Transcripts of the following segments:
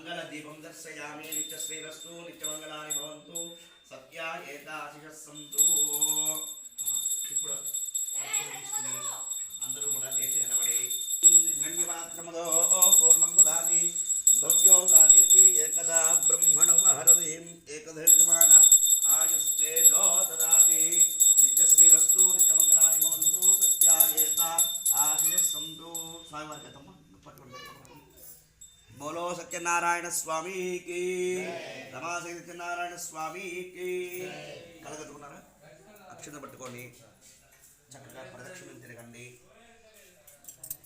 మంగళదీపం దర్శయామి. నిత్యశ్రీరస్తు నిత్యమంగళాని భవంతు. సత్యా ఏకాశిషः సంతు. ఇప్పుడు అందరూ కూడా లేచి నిలబడి గణ్యపాత్రములో పూర్ణం దదాతి ద్రవ్యో దాతి ఏకదా బ్రహ్మణోపహరదీం ఏకధీర్యమాణ ఆయుస్తేజో దదాతి. నిత్యశ్రీరస్తు నిత్యమంగళాని భవంతు. సత్యా ఏకాశిషः సంతు. స్వామివారి చేతమ్మ పట్టుకోండి. बोलो सत्यनारायण स्वामी की. रमासे सत्यनारायण स्वामी की. కలగట్టుకున్నారా? అక్షత పట్టుకోండి. చక్కగా ప్రదక్షిణ తిరగండి.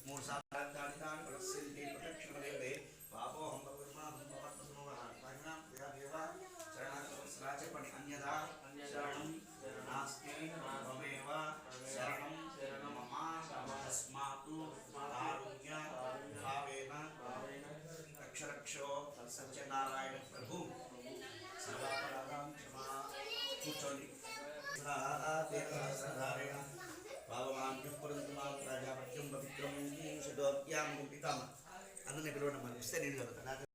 3 సార్లు దాని ప్రదక్షిణ పాపోహం చెప్పండి. అన్యదా శరణం నాస్తి మమేవ శరణం మమ తస్మాతు ఆరుణ్య భావేన రక్షో సత్యనారాయణ ప్రభు సర్వాపరాధం క్షమా. కూర్చోండి. ప్రజాపత్యం పవిత్రం శతోక్యాం పితామ అందరినీ పిలవడం మనం ఇస్తే నేను